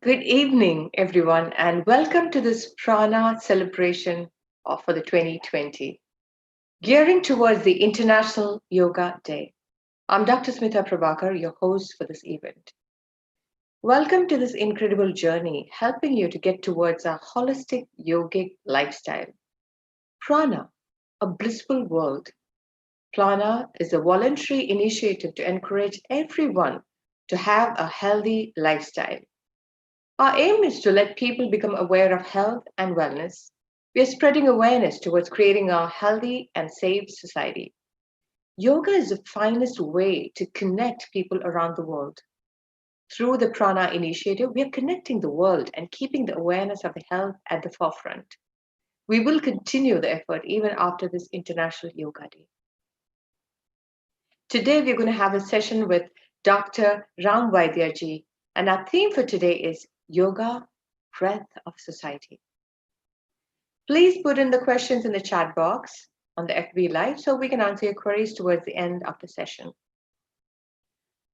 Good evening, everyone, and welcome to this Prana celebration for the 2020, gearing towards the International Yoga Day. I'm Dr. Smita Prabhakar, your host for this event. Welcome to this incredible journey, helping you to get towards a holistic yogic lifestyle. Prana, a blissful world. Prana is a voluntary initiative to encourage everyone to have a healthy lifestyle. Our aim is to let people become aware of health and wellness. We are spreading awareness towards creating a healthy and safe society. Yoga is the finest way to connect people around the world. Through the Prana initiative, we are connecting the world and keeping the awareness of the health at the forefront. We will continue the effort even after this International Yoga Day. Today, we're going to have a session with Dr. Ram Vaidyaji, and our theme for today is Yoga, Breath of Society. Please put in the questions in the chat box on the FB Live so we can answer your queries towards the end of the session.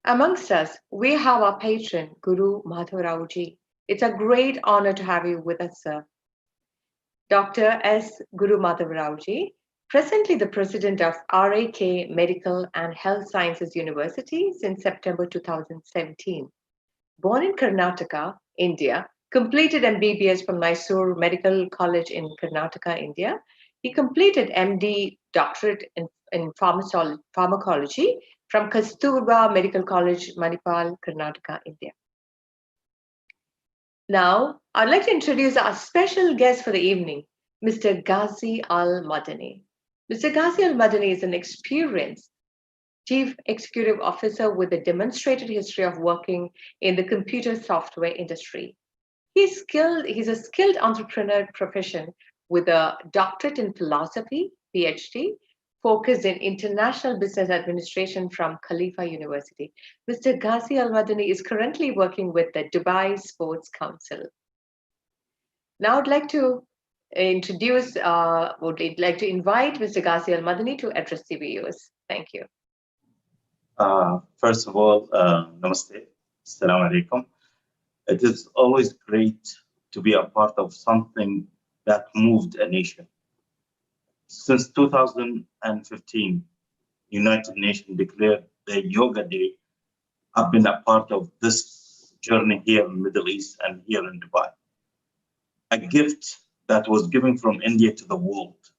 Amongst us, we have our patron, Guru Madhav Rao ji. It's a great honor to have you with us, sir. Dr. S. Guru Madhav Rao ji, presently the president of RAK Medical and Health Sciences University since September 2017. Born in Karnataka, India, completed MBBS from Mysore Medical College in Karnataka, India. He completed MD doctorate in pharmacology from Kasturba Medical College, Manipal, Karnataka, India. Now, I'd like to introduce our special guest for the evening, Mr. Ghazi Al Madani. Mr. Ghazi Al Madani is an experienced Chief Executive Officer with a demonstrated history of working in the computer software industry. He's a skilled entrepreneur profession with a doctorate in philosophy, PhD, focused in international business administration from Khalifa University. Mr. Ghazi Al Madani is currently working with the Dubai Sports Council. Now I'd like to invite Mr. Ghazi Al Madani to address the viewers. Thank you. First of all, namaste, assalamu alaikum. It is always great to be a part of something that moved a nation. Since 2015, United Nations declared the Yoga Day. I've been a part of this journey here in the Middle East and here in Dubai. A gift that was given from India to the world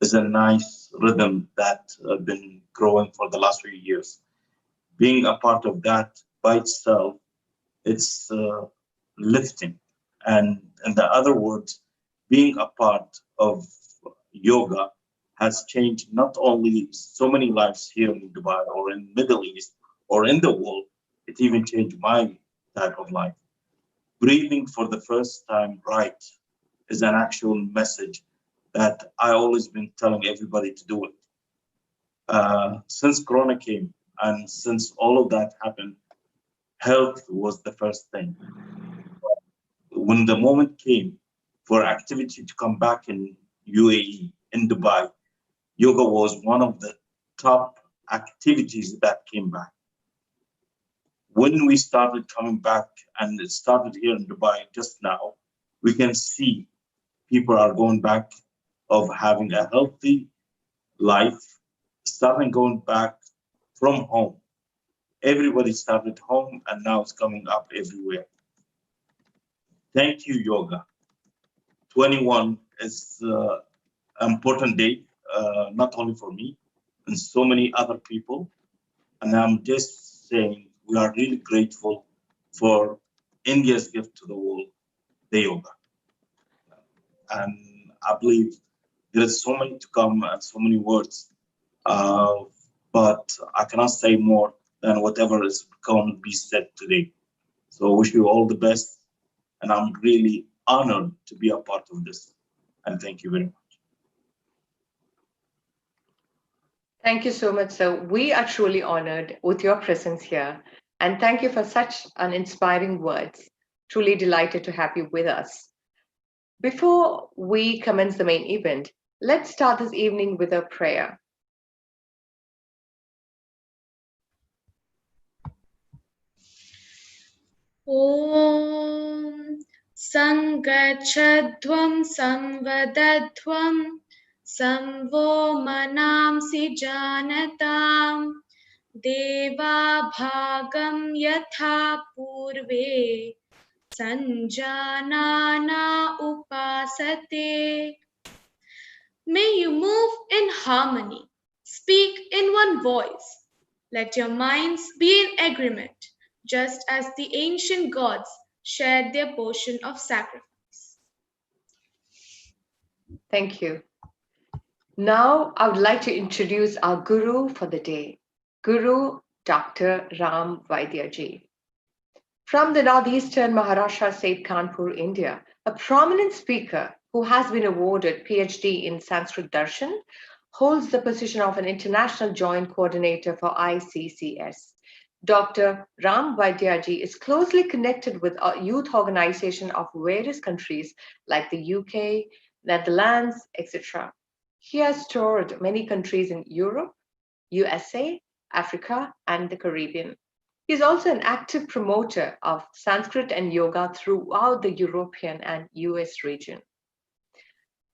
is a nice rhythm that has been growing for the last few years. Being a part of that by itself, it's lifting. And in the other words, being a part of yoga has changed not only so many lives here in Dubai or in Middle East or in the world, it even changed my type of life. Breathing for the first time right is an actual message that I always been telling everybody to do it. Since Corona came, and since all of that happened, health was the first thing. When the moment came for activity to come back in UAE, in Dubai, yoga was one of the top activities that came back. When we started coming back, and it started here in Dubai just now, we can see people are going back of having a healthy life, starting going back from home. Everybody started home and now it's coming up everywhere. Thank you, yoga. 21 is an important day, not only for me and so many other people. And I'm just saying we are really grateful for India's gift to the world, the yoga. And I believe there is so many to come and so many words, but I cannot say more than whatever is going to be said today. So I wish you all the best, and I'm really honored to be a part of this. And thank you very much. Thank you so much, sir. We are truly honored with your presence here. And thank you for such an inspiring words. Truly delighted to have you with us. Before we commence the main event, let's start this evening with a prayer. Om Sangachadvam samvadadvam samvo manamsi janatam deva bhagam yatha purve sanjanana upasate. May you move in harmony, speak in one voice. Let your minds be in agreement, just as the ancient gods shared their portion of sacrifice. Thank you. Now, I would like to introduce our guru for the day, Guru Dr. Ram Vaidyaji. From the northeastern Maharashtra state, Kanpur, India, a prominent speaker who has been awarded PhD in Sanskrit Darshan, holds the position of an international joint coordinator for ICCS. Dr. Ram Vaidyaji is closely connected with a youth organization of various countries like the UK, Netherlands, etc. He has toured many countries in Europe, USA, Africa, and the Caribbean. He is also an active promoter of Sanskrit and yoga throughout the European and US region.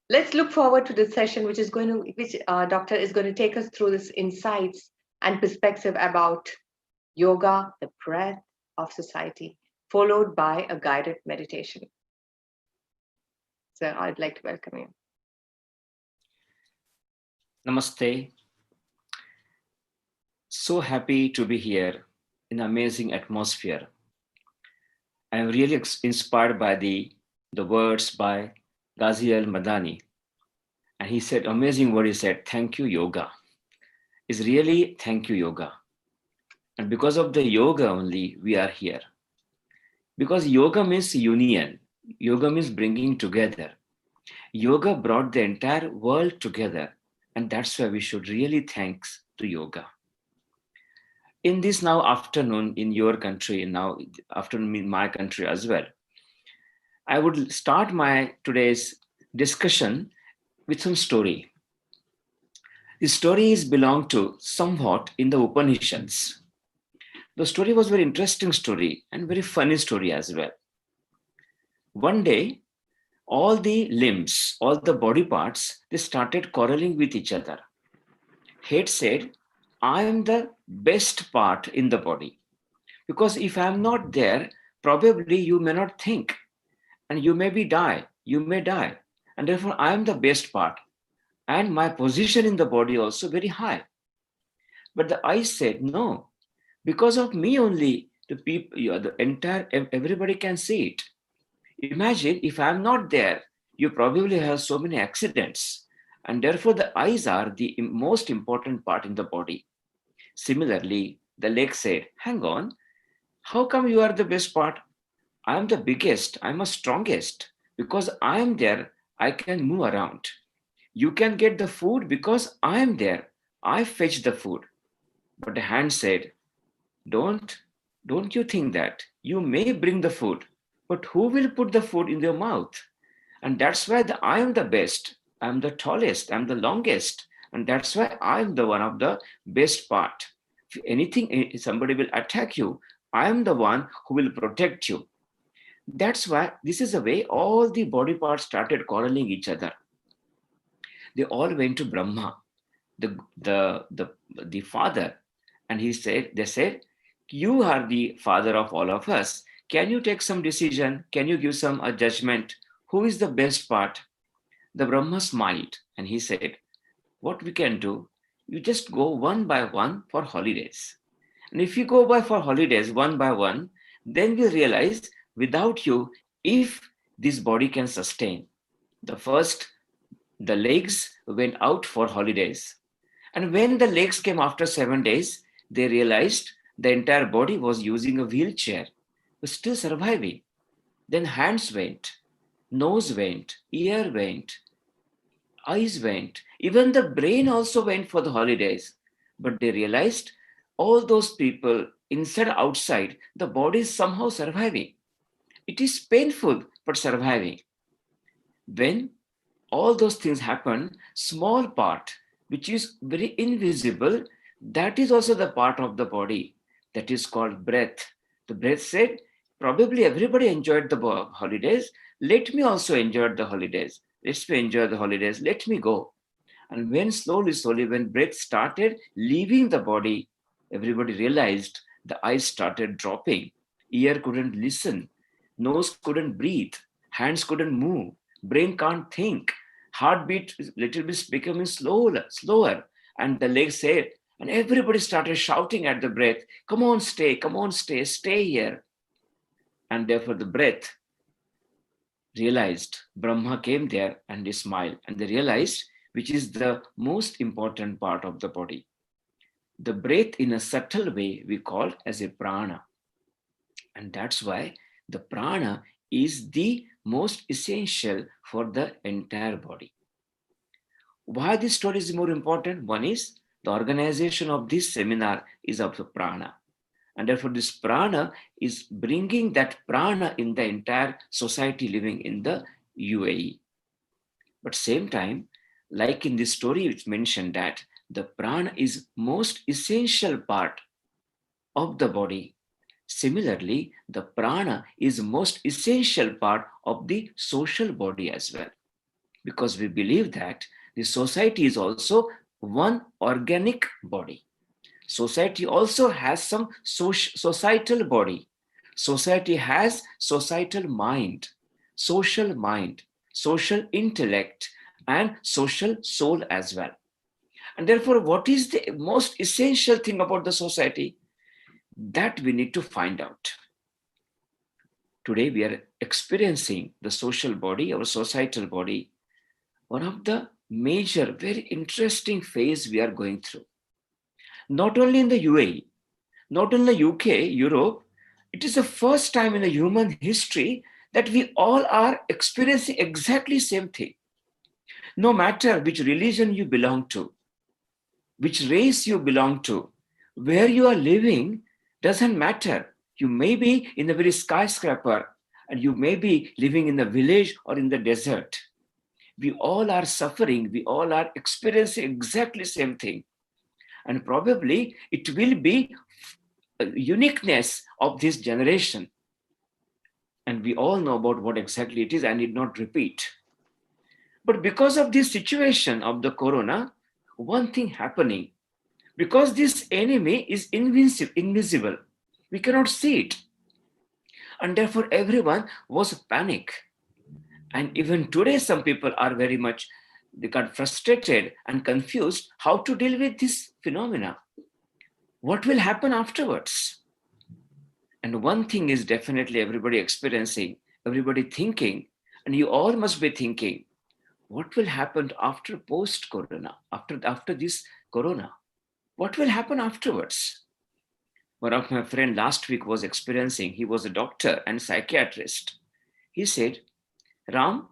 Let's look forward to this session, which Doctor is going to take us through this insights and perspective about yoga, the breath of society, followed by a guided meditation. So I'd like to welcome you. Namaste. So happy to be here in an amazing atmosphere. I am really inspired by the words by Ghazi al-Madani. And he said, amazing word, he said, thank you, yoga. It's really thank you, yoga. And because of the yoga only, we are here. Because yoga means union. Yoga means bringing together. Yoga brought the entire world together. And that's why we should really thanks to yoga. In this now afternoon in your country, now afternoon in my country as well, I would start my today's discussion with some story. The stories belong to somewhat in the Upanishads. The story was a very interesting story and very funny story as well. One day, all the limbs, all the body parts, they started quarreling with each other. Head said, I am the best part in the body. Because if I am not there, probably you may not think. And you may die. And therefore, I am the best part. And my position in the body also very high. But the I said, no. Because of me only, the people, the entire, everybody can see it. Imagine if I am not there, you probably have so many accidents. And therefore, the eyes are the most important part in the body. Similarly, the leg said, hang on, how come you are the best part? I am the biggest, I am the strongest. Because I am there, I can move around. You can get the food because I am there. I fetch the food. But the hand said, don't you think that? You may bring the food, but who will put the food in your mouth? And that's why I am the best. I am the tallest, I am the longest. And that's why I am the one of the best part. If anything, somebody will attack you, I am the one who will protect you. That's why this is the way all the body parts started quarreling each other. They all went to Brahma, the father, and they said, you are the father of all of us. Can you take some decision? Can you give some judgment? Who is the best part? The Brahma smiled and he said, what we can do, you just go one by one for holidays. And if you go for holidays one by one, then we realize without you, if this body can sustain. The legs went out for holidays. And when the legs came after 7 days, they realized the entire body was using a wheelchair, but still surviving. Then hands went, nose went, ear went, eyes went, even the brain also went for the holidays. But they realized all those people inside, outside, the body is somehow surviving. It is painful, but surviving. When all those things happen, small part, which is very invisible, that is also the part of the body that is called breath. The breath said, Probably everybody enjoyed the holidays. Let me also enjoy the holidays. Let me enjoy the holidays. Let me go. And when slowly, when breath started leaving the body, everybody realized the eyes started dropping. Ear couldn't listen. Nose couldn't breathe. Hands couldn't move. Brain can't think. Heartbeat is little bit becoming slower. And the legs said, and everybody started shouting at the breath, come on, stay here. And therefore the breath realized, Brahma came there and he smiled, and they realized which is the most important part of the body. The breath in a subtle way we call as a prana. And that's why the prana is the most essential for the entire body. Why this story is more important? One is the organization of this seminar is of the prana. And therefore, this prana is bringing that prana in the entire society living in the UAE. But same time, like in this story, it's mentioned that the prana is most essential part of the body. Similarly, the prana is most essential part of the social body as well. Because we believe that the society is also one organic body. Society also has some societal body. Society has societal mind, social intellect, and social soul as well. And therefore, what is the most essential thing about the society? That we need to find out. Today, we are experiencing the social body, our societal body, one of the major, very interesting phase we are going through. Not only in the UAE, not only UK, Europe, it is the first time in the human history that we all are experiencing exactly same thing. No matter which religion you belong to, which race you belong to, where you are living, doesn't matter. You may be in a very skyscraper and you may be living in the village or in the desert. We all are suffering. We all are experiencing exactly same thing. And probably it will be a uniqueness of this generation. And we all know about what exactly it is. I need not repeat. But because of this situation of the corona, one thing happening, because this enemy is invisible, we cannot see it. And therefore everyone was panic. And even today, some people are very much, they got frustrated and confused how to deal with this phenomena. What will happen afterwards? And one thing is definitely everybody experiencing, everybody thinking, and you all must be thinking, what will happen after post-corona, after this corona? What will happen afterwards? One of my friend last week was experiencing, he was a doctor and psychiatrist. He said, Ram,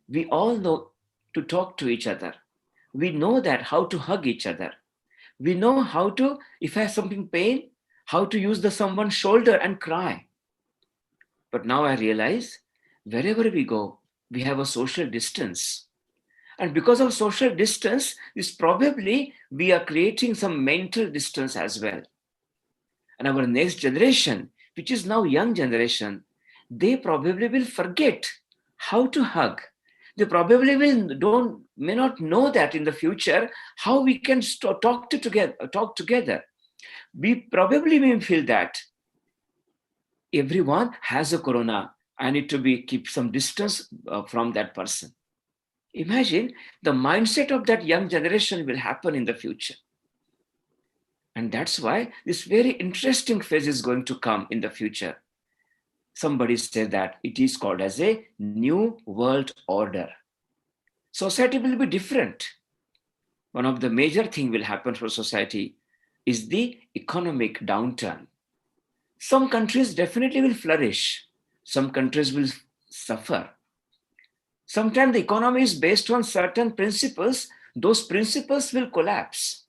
we all know to talk to each other. We know that how to hug each other. We know how to, if I have something pain, how to use the someone's shoulder and cry. But now I realize wherever we go, we have a social distance. And because of social distance, is probably we are creating some mental distance as well. And our next generation, which is now young generation, they probably will forget how to hug. They probably may not know that in the future how we can talk together. We probably may feel that everyone has a corona. I need to keep some distance from that person. Imagine the mindset of that young generation will happen in the future. And that's why this very interesting phase is going to come in the future. Somebody said that it is called as a new world order. Society will be different. One of the major things will happen for society is the economic downturn. Some countries definitely will flourish. Some countries will suffer. Sometimes the economy is based on certain principles. Those principles will collapse.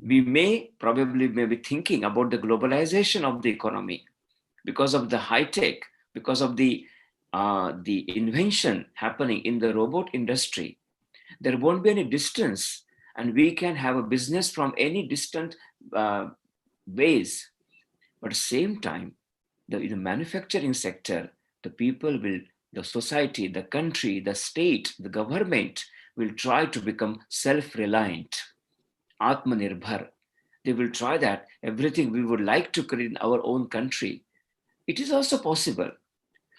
We may be thinking about the globalization of the economy because of the high tech, because of the invention happening in the robot industry. There won't be any distance, and we can have a business from any distant ways. But at the same time, in the manufacturing sector, the people will, the society, the country, the state, the government will try to become self-reliant, Atmanirbhar. They will try that everything we would like to create in our own country. It is also possible.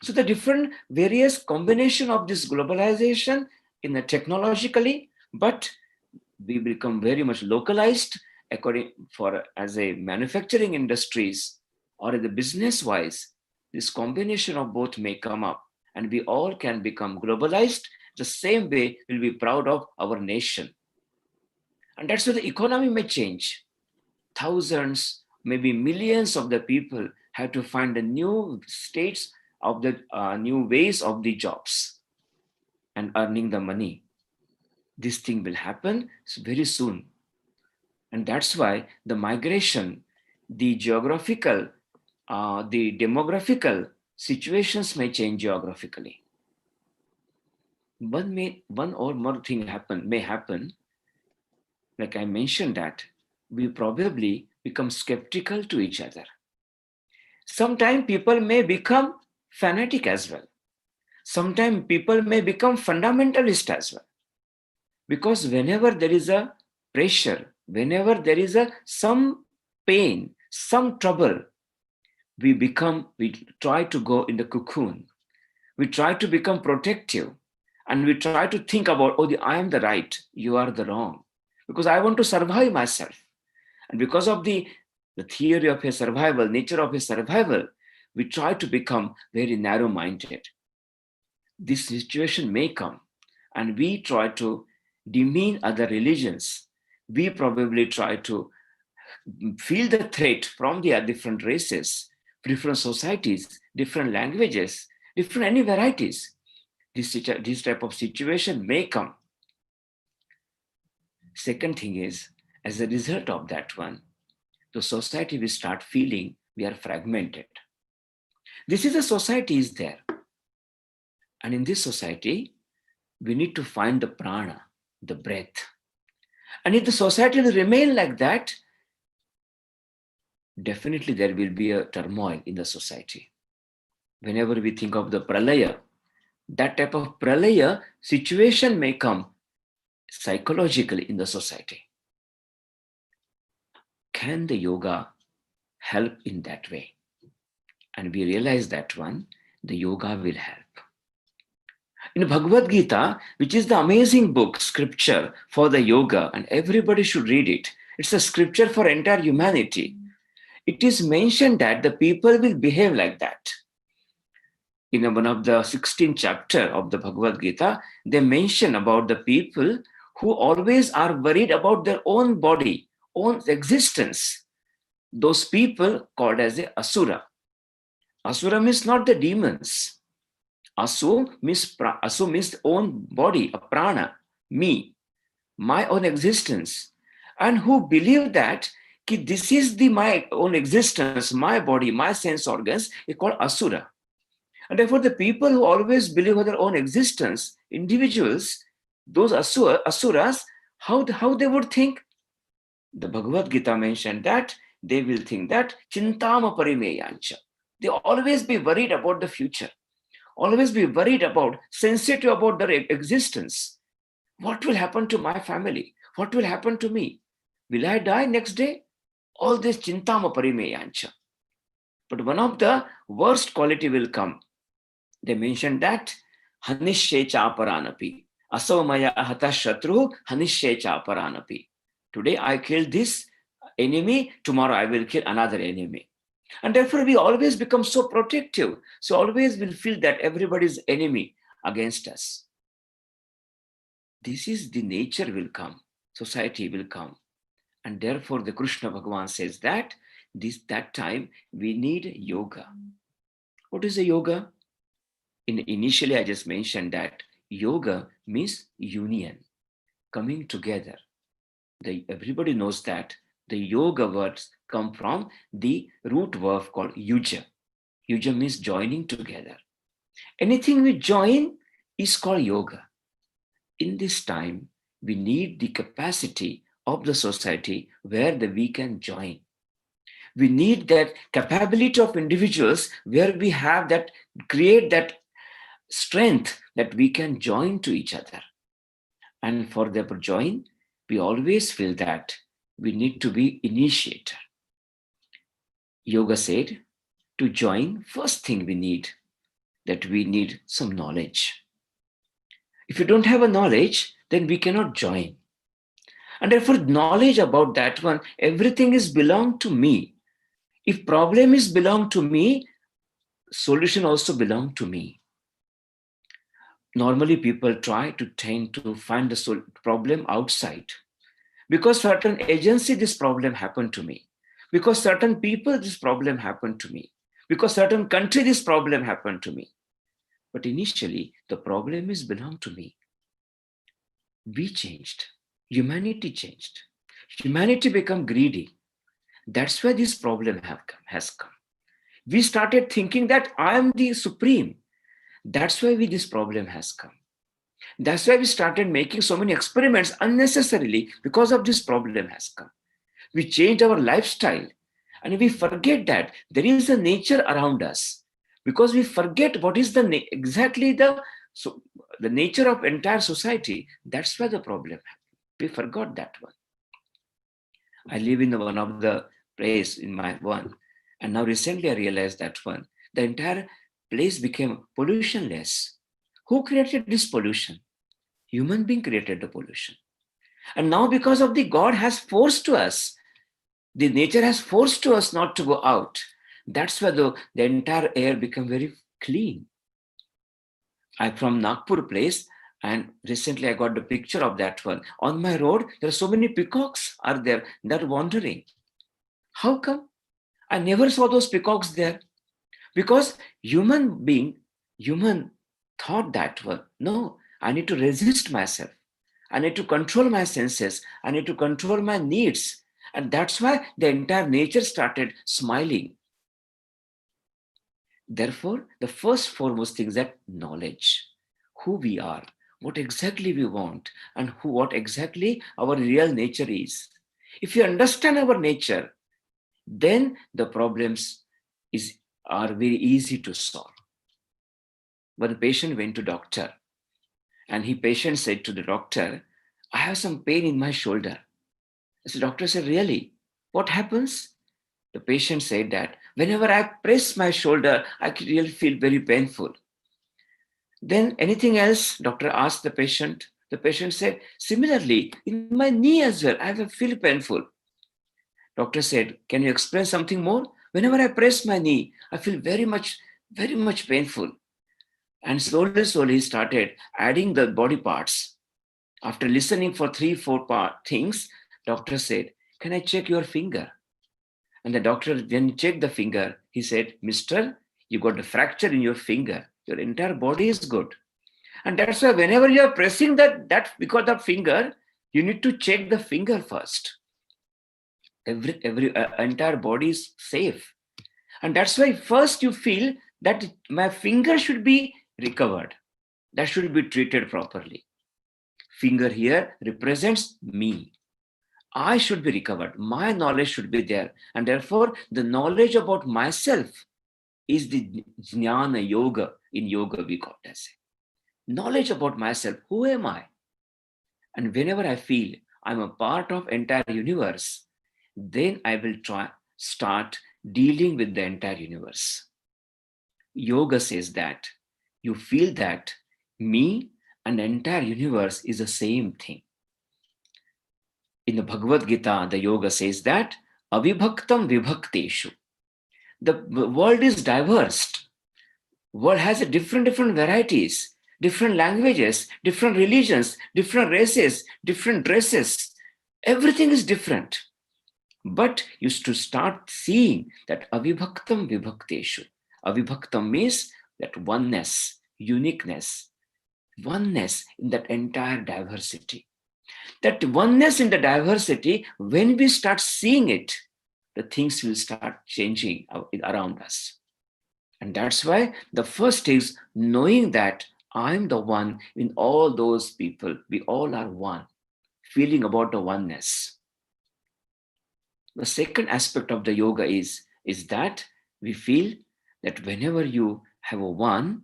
So the different various combination of this globalization in the technologically, but we become very much localized according for as a manufacturing industries or the business wise. This combination of both may come up and we all can become globalized. The same way we'll be proud of our nation. And that's why the economy may change. Thousands, maybe millions of the people have to find the new states of the new ways of the jobs and earning the money. This thing will happen very soon. And that's why the migration, the geographical, the demographical situations may change geographically. One or more thing may happen. Like I mentioned that we probably become skeptical to each other. Sometimes people may become fanatic as well. Sometimes people may become fundamentalist as well. Because whenever there is a pressure, whenever there is some pain, some trouble, we try to go in the cocoon. We try to become protective and we try to think about, I am the right, you are the wrong. Because I want to survive myself. And because of the theory of a survival, nature of a survival, we try to become very narrow-minded. This situation may come and we try to demean other religions. We probably try to feel the threat from the different races, different societies, different languages, different any varieties. This type of situation may come. Second thing is, as a result of that one, the society will start feeling we are fragmented. This is a society is there. And in this society, we need to find the prana, the breath. And if the society will remain like that, definitely there will be a turmoil in the society. Whenever we think of the pralaya, that type of pralaya situation may come psychologically in the society. Can the yoga help in that way? And we realize that one, the yoga will help. In Bhagavad Gita, which is the amazing book, scripture for the yoga, and everybody should read it. It's a scripture for entire humanity. It is mentioned that the people will behave like that. In one of the 16th chapter of the Bhagavad Gita, they mention about the people who always are worried about their own body, own existence. Those people called as the Asura. Asura means not the demons. Asu means own body, a prana, me, my own existence. And who believe that this is my own existence, my body, my sense organs, is called Asura. And therefore the people who always believe in their own existence, individuals, those Asuras, how they would think? The Bhagavad Gita mentioned that they will think that chintama parimeyancha. They always be worried about the future. Always be worried about, sensitive about their existence. What will happen to my family? What will happen to me? Will I die next day? All this chintama parimeyancha. But one of the worst quality will come. They mentioned that hanishye cha paranapi. Asomaya hata shatru hanishye cha paranapi. Today I killed this enemy, tomorrow I will kill another enemy. And therefore we always become so protective. So always will feel that everybody's enemy against us. This is the nature will come, society will come. And therefore the Krishna Bhagavan says that that time we need yoga. What is a yoga? Initially I just mentioned that yoga means union, coming together. Everybody knows that the yoga words come from the root verb called yuja. Yuja means joining together. Anything we join is called yoga. In this time, we need the capacity of the society where we can join. We need that capability of individuals where we have that, create that strength that we can join to each other. And for the join, we always feel that we need to be initiator. Yoga said, to join, first thing we need, that we need some knowledge. If you don't have a knowledge, then we cannot join. And therefore, knowledge about that one, everything is belong to me. If problem is belong to me, solution also belong to me. Normally, people try to tend to find the problem outside. Because certain agency, this problem happened to me. Because certain people, this problem happened to me. Because certain country, this problem happened to me. But initially, the problem is belong to me. We changed. Humanity changed. Humanity become greedy. That's why this problem has come. We started thinking that I am the supreme. That's why this problem has come. That's why we started making so many experiments unnecessarily, because of this problem has come. We changed our lifestyle and we forget that there is a nature around us, because we forget what is exactly the nature of entire society. That's why the problem happened. We forgot that one. I live in one of the place in my one, and now recently I realized that one, the entire place became pollutionless. Who created this pollution? Human being created the pollution. And now because of the God has forced to us, the nature has forced to us not to go out. That's why the entire air became very clean. I'm from Nagpur place, and recently I got the picture of that one. On my road, there are so many peacocks are there that are wandering. How come? I never saw those peacocks there. Because human thought that one, no, I need to resist myself. I need to control my senses. I need to control my needs. And that's why the entire nature started smiling. Therefore, the first foremost thing is that knowledge, who we are, what exactly we want, and what exactly our real nature is. If you understand our nature, then the problems are very easy to solve. When the patient went to doctor, and patient said to the doctor, I have some pain in my shoulder. So the doctor said, really? What happens? The patient said that whenever I press my shoulder, I really feel very painful. Then anything else? Doctor asked the patient. The patient said, similarly, in my knee as well, I feel painful. Doctor said, can you explain something more? Whenever I press my knee, I feel very much painful. And slowly he started adding the body parts. After listening for 3-4 things, doctor said, can I check your finger? And the doctor, when he checked the finger, he said, mister, you got a fracture in your finger. Your entire body is good. And that's why whenever you are pressing that because of finger, you need to check the finger first. Every entire body is safe. And that's why first you feel that my finger should be recovered. That should be treated properly. Finger here represents me. I should be recovered. My knowledge should be there. And therefore, the knowledge about myself is the jnana yoga. In yoga, we call it as knowledge about myself. Who am I? And whenever I feel I'm a part of entire universe, then I will start dealing with the entire universe. Yoga says that you feel that me and the entire universe is the same thing. In the Bhagavad Gita, the yoga says that avibhaktam vibhakteshu. The world is diverse. World has a different varieties, different languages, different religions, different races, different dresses. Everything is different. But you have to start seeing that avibhaktam vibhakteshu. Avibhaktam means that oneness, uniqueness, oneness in that entire diversity. That oneness in the diversity, when we start seeing it, the things will start changing around us. And that's why the first is knowing that I'm the one in all those people. We all are one, feeling about the oneness. The second aspect of the yoga is that we feel that whenever you have a one,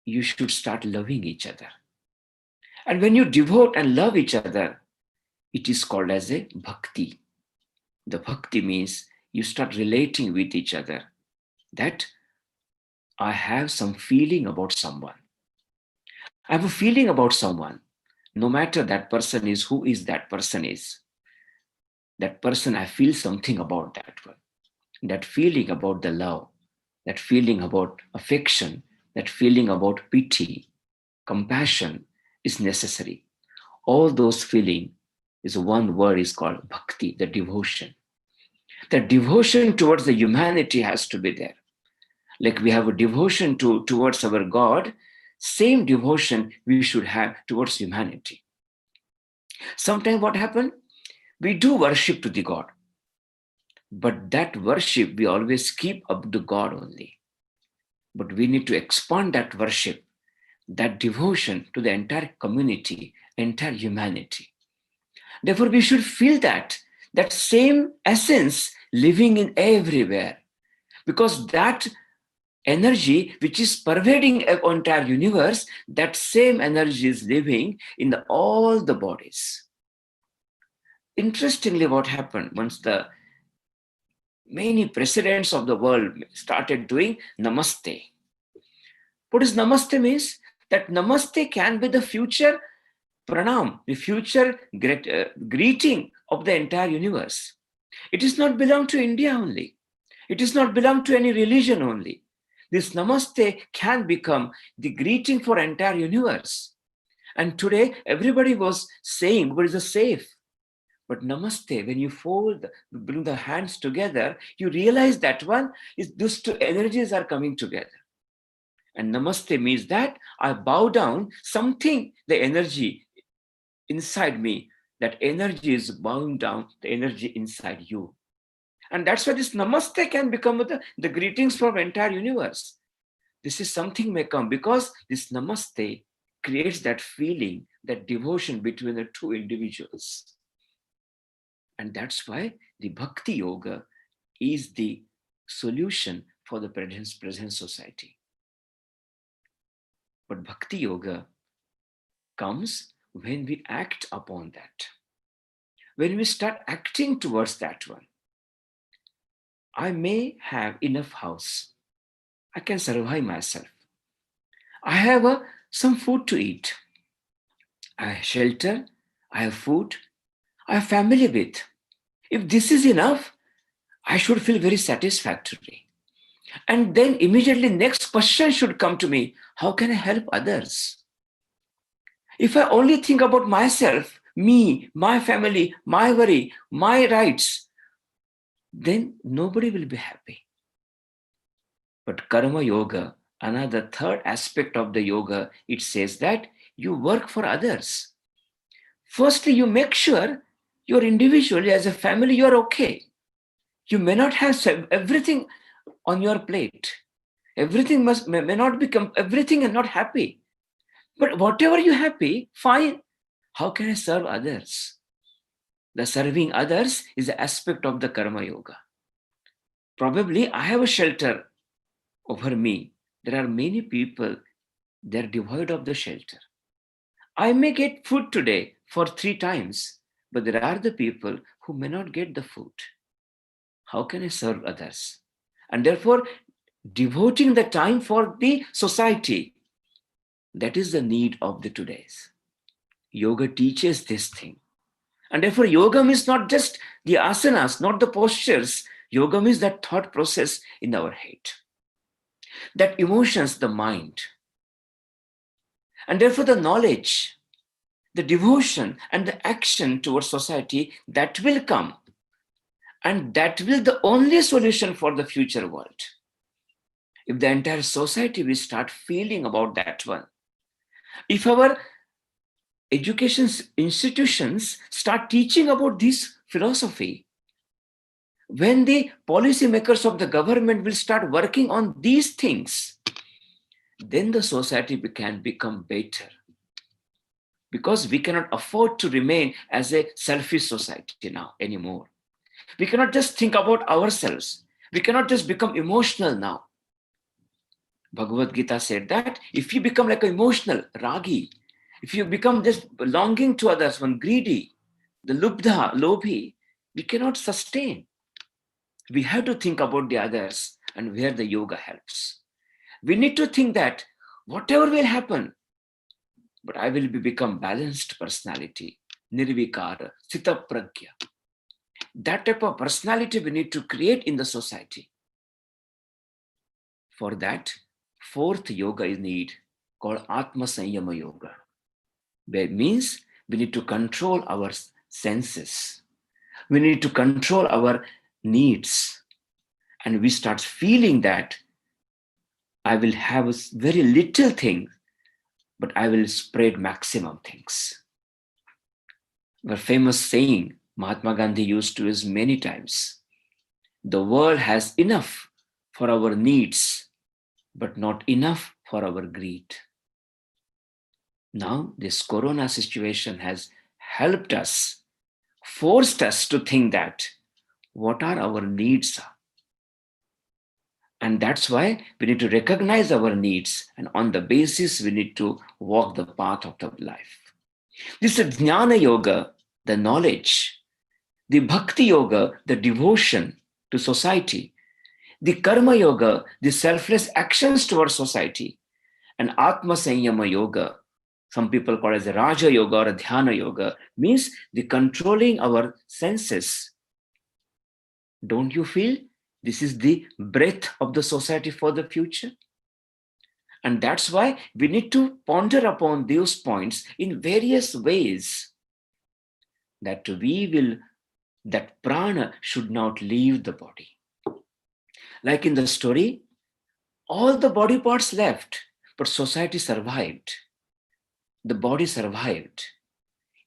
you should start loving each other. And when you devote and love each other, it is called as a bhakti. The bhakti means you start relating with each other, that I have some feeling about someone. I have a feeling about someone, no matter that person is who is that person is. That person, I feel something about that one. That feeling about the love, that feeling about affection, that feeling about pity, compassion is necessary. All those feeling is one word is called bhakti, the devotion. The devotion towards the humanity has to be there. Like we have a devotion towards our God, same devotion we should have towards humanity. Sometimes what happens? We do worship to the God, but that worship we always keep up to God only. But we need to expand that worship, that devotion to the entire community, entire humanity. Therefore, we should feel that same essence living in everywhere, because that energy which is pervading an entire universe, that same energy is living in all the bodies. Interestingly, what happened once the many presidents of the world started doing namaste. What is namaste means? That namaste can be the future pranam, the future greeting of the entire universe. It is not belong to India only. It is not belong to any religion only. This namaste can become the greeting for entire universe. And today, everybody was saying, what is the safe? But namaste, when you bring the hands together, you realize that one is those two energies are coming together. And namaste means that I bow down something, the energy inside me, that energy is bowing down the energy inside you. And that's why this namaste can become the greetings from entire universe. This is something may come because this namaste creates that feeling, that devotion between the two individuals. And that's why the bhakti yoga is the solution for the present society. But bhakti yoga comes when we act upon that. When we start acting towards that one. I may have enough house. I can survive myself. I have some food to eat. I have shelter. I have food. I have family with. If this is enough, I should feel very satisfactory. And then immediately next question should come to me, how can I help others? If I only think about myself, me, my family, my worry, my rights, then nobody will be happy. But karma yoga, another third aspect of the yoga, it says that you work for others. Firstly, you make sure you're individually, as a family, you're okay. You may not have everything on your plate. Everything may not become everything and not happy. But whatever you're happy, fine. How can I serve others? The serving others is an aspect of the karma yoga. Probably I have a shelter over me. There are many people, they're devoid of the shelter. I may get food today for 3 times, but there are the people who may not get the food. How can I serve others? And therefore, devoting the time for the society, that is the need of the today's. Yoga teaches this thing. And therefore, yoga means not just the asanas, not the postures. Yoga means that thought process in our head. That emotions, the mind. And therefore, the knowledge, the devotion, and the action towards society, that will come. And that will be the only solution for the future world. If the entire society will start feeling about that one, if our education institutions start teaching about this philosophy, when the policymakers of the government will start working on these things, then the society can become better. Because we cannot afford to remain as a selfish society now anymore. We cannot just think about ourselves. We cannot just become emotional now. Bhagavad Gita said that if you become like an emotional ragi, if you become just longing to others, one greedy, the lubdha, lobhi, we cannot sustain. We have to think about the others and where the yoga helps. We need to think that whatever will happen, but I will become balanced personality, nirvikara, sthita pragya. That type of personality we need to create in the society. For that, fourth yoga is need called Atma Sanyama Yoga. That means we need to control our senses. We need to control our needs. And we start feeling that I will have very little thing, but I will spread maximum things. The famous saying Mahatma Gandhi used to use many times. The world has enough for our needs, but not enough for our greed. Now, this corona situation has helped us, forced us to think that what are our needs are. And that's why we need to recognize our needs, and on the basis we need to walk the path of the life. This is Jnana Yoga, the knowledge, the Bhakti Yoga, the devotion to society, the Karma Yoga, the selfless actions towards society, and Atma Sanyama Yoga, some people call it as a Raja Yoga or a Dhyana Yoga, means the controlling our senses. Don't you feel this is the breath of the society for the future? And that's why we need to ponder upon those points in various ways, that that prana should not leave the body. Like in the story, all the body parts left, but society survived. The body survived.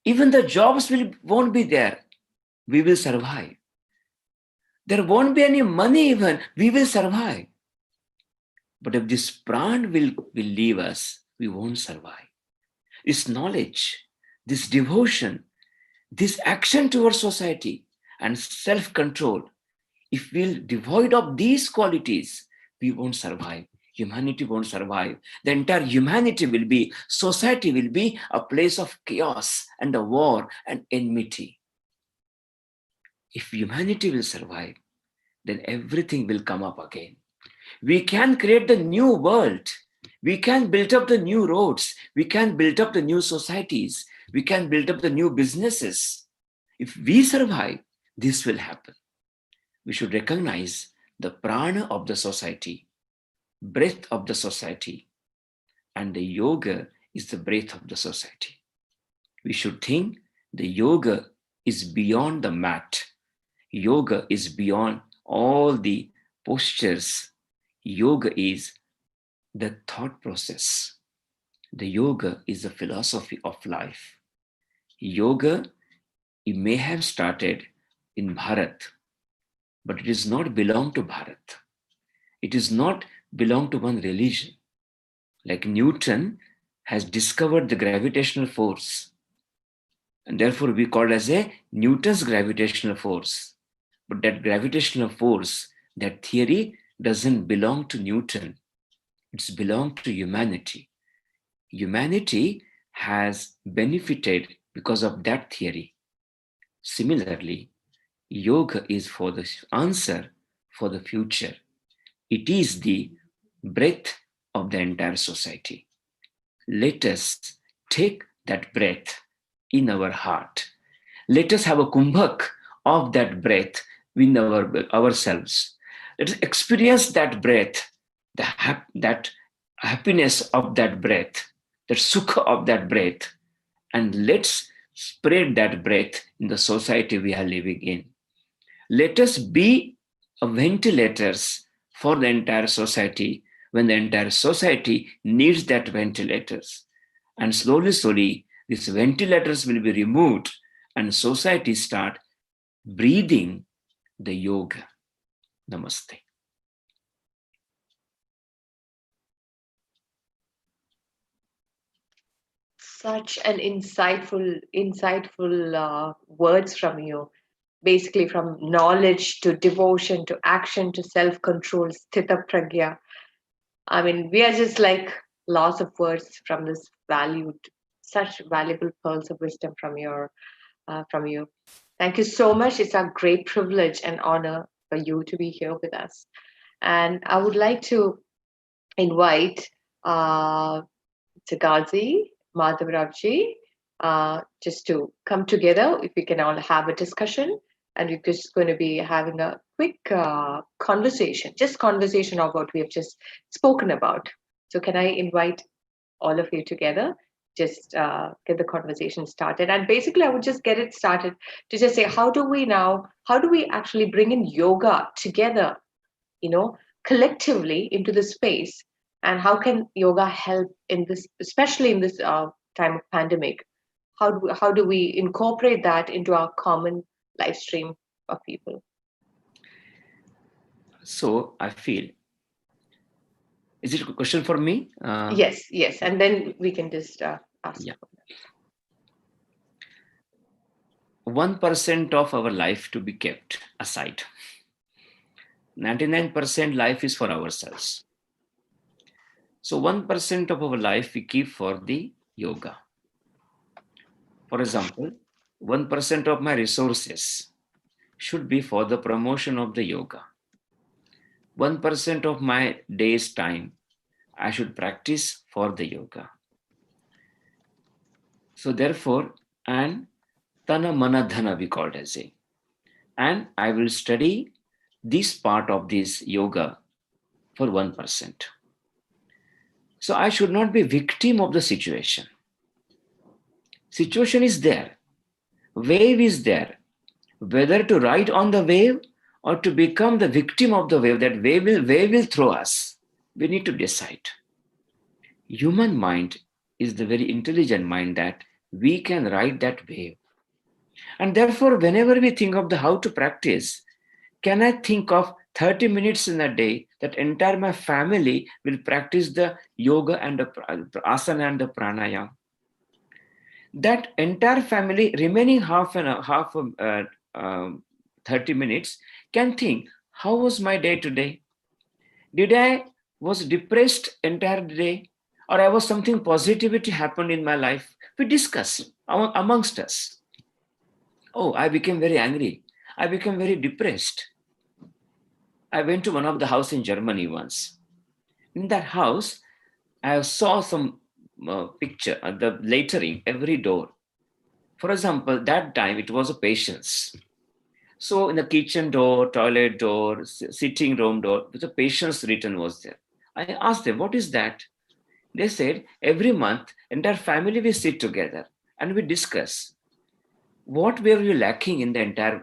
Even the jobs won't be there. We will survive. There won't be any money even. We will survive. But if this prana will leave us, we won't survive. This knowledge, this devotion, this action towards society and self-control, if we're devoid of these qualities, we won't survive. Humanity won't survive. The entire humanity society will be a place of chaos and a war and enmity. If humanity will survive, then everything will come up again. We can create the new world. We can build up the new roads. We can build up the new societies. We can build up the new businesses. If we survive, this will happen. We should recognize the prana of the society, breath of the society, and the yoga is the breath of the society. We should think the yoga is beyond the mat. Yoga is beyond all the postures. Yoga is the thought process. The yoga is the philosophy of life. Yoga, it may have started in Bharat, but it does not belong to Bharat. It does not belong to one religion. Like Newton has discovered the gravitational force, and therefore we call it as a Newton's gravitational force. But that gravitational force, that theory doesn't belong to Newton. It's belonged to humanity. Humanity has benefited because of that theory. Similarly, yoga is for the answer for the future. It is the breath of the entire society. Let us take that breath in our heart. Let us have a kumbhak of that breath in ourselves. Let us experience that breath, that happiness of that breath, the sukha of that breath, and let's spread that breath in the society we are living in. Let us be ventilators for the entire society when the entire society needs that ventilators. And slowly, slowly, these ventilators will be removed and society start breathing the yoga. Namaste. Such an insightful words from you. basically from knowledge to devotion to action to self-control, sthita pragya. I mean, we are just like lots of words from this valued, such valuable pearls of wisdom from you. Thank you so much. It's a great privilege and honor for you to be here with us. And I would like to invite Tagazi, Madhavravji, just to come together. If we can all have a discussion, and we're just going to be having a quick conversation, just conversation of what we have just spoken about. So, can I invite all of you together? Just get the conversation started. And basically, I would just get it started to just say, how do we actually bring in yoga together, collectively into the space? And how can yoga help in this, especially in this time of pandemic? How do we incorporate that into our common live stream of people? So I feel, is it a question for me? Yes. And then we can just ask. Yeah. 1% of our life to be kept aside. 99% life is for ourselves. So 1% of our life we keep for the yoga. For example, 1% of my resources should be for the promotion of the yoga. 1% of my day's time I should practice for the yoga. So therefore, and Tana Mana Dhana we called as a. And I will study this part of this yoga for 1%. So I should not be victim of the situation. Situation is there. Wave is there. Whether to ride on the wave or to become the victim of the wave, that wave will throw us. We need to decide. Human mind is the very intelligent mind that we can ride that wave. And therefore, whenever we think of the how to practice, can I think of 30 minutes in a day that entire my family will practice the yoga and the asana and the pranayama? That entire family remaining 30 minutes can think, how was my day today? Did I was depressed entire day, or I was something positivity happened in my life? We discuss amongst us. Oh, I became very angry. I became very depressed. I went to one of the house in Germany once. In that house, I saw some picture, the lettering, every door. For example, that time it was a patience. So in the kitchen door, toilet door, sitting room door, the patience written was there. I asked them, what is that? They said, every month, entire family we sit together and we discuss what were we lacking in the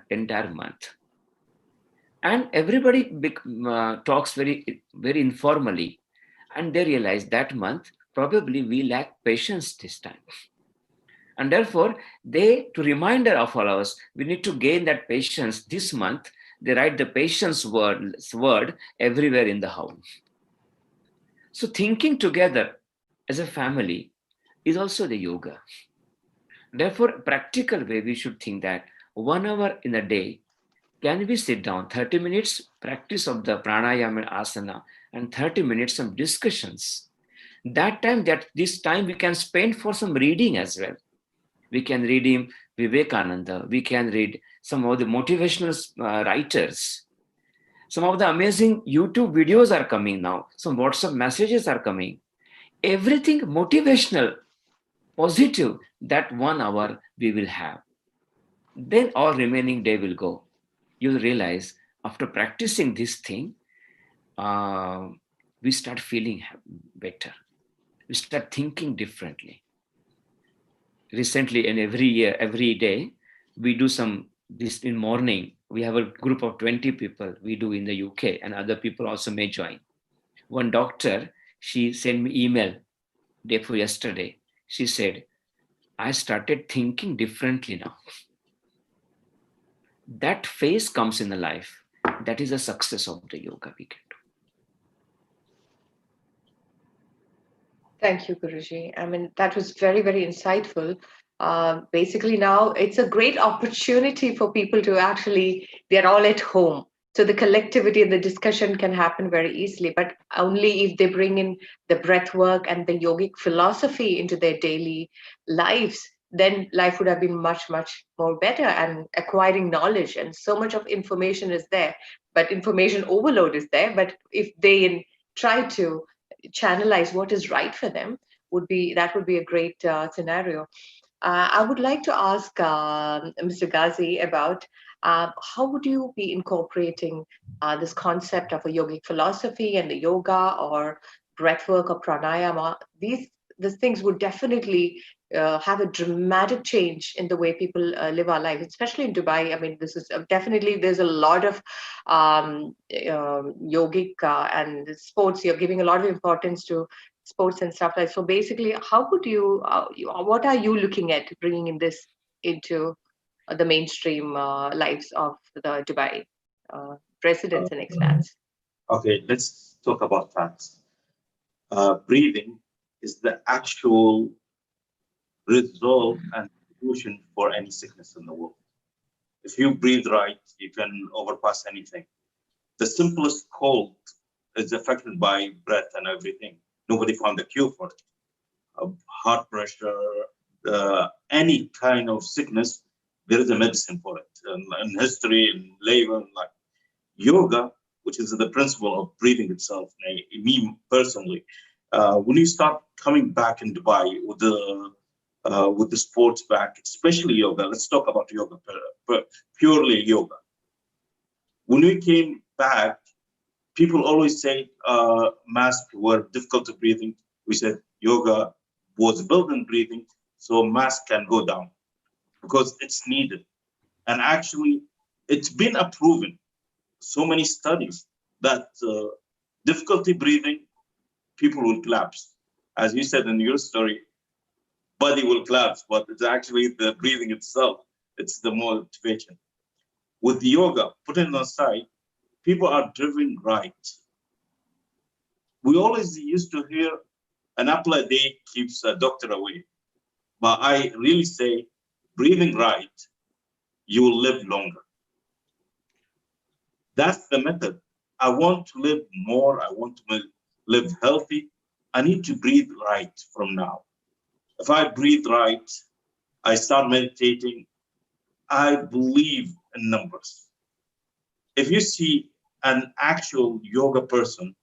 entire month. And everybody talks very, very informally. And they realize that month, probably we lack patience this time. And therefore, to reminder of all of us, we need to gain that patience this month. They write the patience word everywhere in the house. So thinking together as a family is also the yoga. Therefore, practical way we should think that 1 hour in a day, can we sit down 30 minutes practice of the pranayama and asana and 30 minutes of discussions. This time we can spend for some reading as well. We can read him Vivekananda. We can read some of the motivational writers. Some of the amazing YouTube videos are coming now. Some WhatsApp messages are coming. Everything motivational, positive, that 1 hour we will have. Then our remaining day will go. You'll realize after practicing this thing, we start feeling better. We start thinking differently. Recently, and every day, we do this in morning. We have a group of 20 people we do in the UK, and other people also may join. One doctor, she sent me email day before yesterday. She said, I started thinking differently now. That phase comes in the life. That is a success of the yoga we can do. Thank you, Guruji. I mean, that was very, very insightful. Basically now it's a great opportunity for people to actually, they're all at home. So the collectivity and the discussion can happen very easily, but only if they bring in the breath work and the yogic philosophy into their daily lives, then life would have been much, much more better, and acquiring knowledge. And so much of information is there, but information overload is there. But if they try to channelize what is right for them, that would be a great scenario. I would like to ask Mr. Ghazi about how would you be incorporating this concept of a yogic philosophy and the yoga or breathwork or pranayama? These things would definitely have a dramatic change in the way people live our lives, especially in Dubai. I mean, this is definitely, there's a lot of yogic and sports. You're giving a lot of importance to sports and stuff like. So basically, how would what are you looking at bringing in this into the mainstream lives of the Dubai Uh, residents and expats? okay, let's talk about facts. Breathing is the actual result and solution for any sickness in the world. If you breathe right, you can overpass anything. The simplest cold is affected by breath and everything. Nobody found a cure for it. Heart pressure, any kind of sickness, there is a medicine for it. And history and labor, like yoga, which is the principle of breathing itself. Me personally, when you start coming back in Dubai with the sports back, especially yoga. Let's talk about yoga, purely yoga. When we came back, people always say masks were difficult to breathing. We said yoga was built in breathing, so mask can go down because it's needed. And actually, it's been proven, so many studies, that difficulty breathing, people will collapse. As you said in your story, body will collapse, but it's actually the breathing itself. It's the motivation. With the yoga, putting it aside, people are driven right. We always used to hear an apple a day keeps a doctor away. But I really say, breathing right, you will live longer. That's the method. I want to live more. I want to live healthy. I need to breathe right from now. If I breathe right, I start meditating. I believe in numbers. If you see an actual yoga person,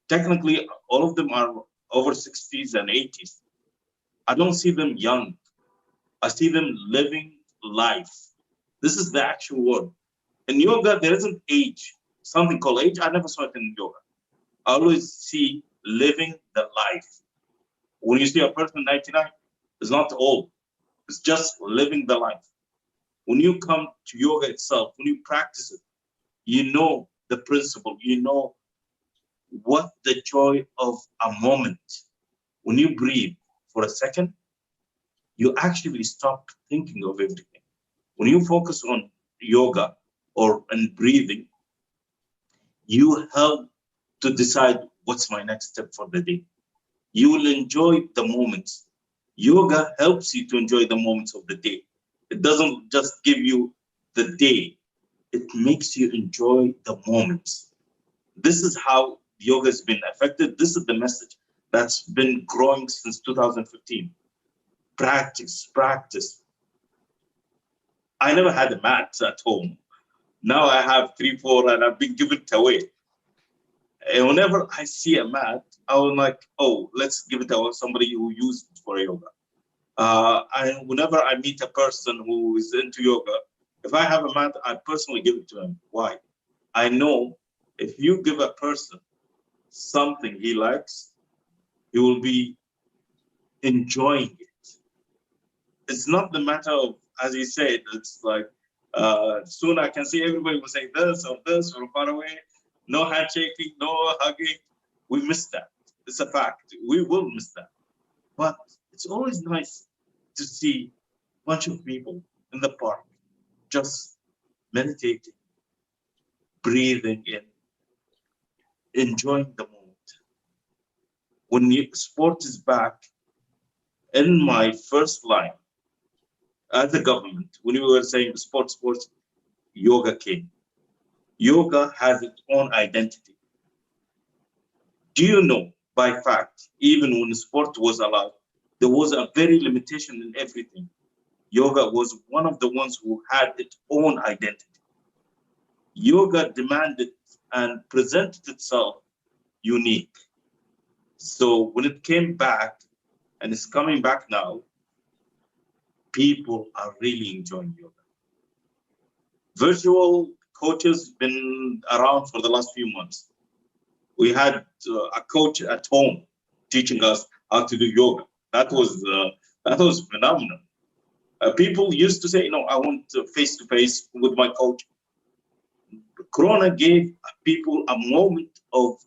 technically all of them are over 60s and 80s. I don't see them young. I see them living life. This is the actual word. In yoga, there isn't age. Something called age, I never saw it in yoga. I always see living the life. When you see a person 99, it's not old. It's just living the life. When you come to yoga itself, when you practice it, you know the principle, you know what the joy of a moment. When you breathe for a second, you actually stop thinking of everything. When you focus on yoga or on breathing, you help to decide what's my next step for the day. You will enjoy the moments. Yoga helps you to enjoy the moments of the day. It doesn't just give you the day, it makes you enjoy the moments. This is how yoga has been affected. This is the message that's been growing since 2015. Practice, practice. I never had a mat at home. Now I have 3, 4, and I've been given it away. And whenever I see a mat, I was like, oh, let's give it to somebody who used it for yoga. And whenever I meet a person who is into yoga, if I have a mat, I personally give it to him. Why? I know if you give a person something he likes, he will be enjoying it. It's not the matter of, as you said, it's like, soon I can see everybody will say this or this from far away. No handshaking, no hugging. We miss that. It's a fact. We will miss that. But it's always nice to see a bunch of people in the park just meditating, breathing in, enjoying the moment. When sport is back, in my first line, as a government, when we were saying sports, yoga came. Yoga has its own identity. Do you know, by fact, even when sport was allowed, there was a very limitation in everything. Yoga was one of the ones who had its own identity. Yoga demanded and presented itself unique. So when it came back, and it's coming back now, people are really enjoying yoga. Virtual coaches been around for the last few months. We had a coach at home teaching us how to do yoga. That was phenomenal. People used to say, "No, I want face-to-face with my coach." Corona gave people a moment of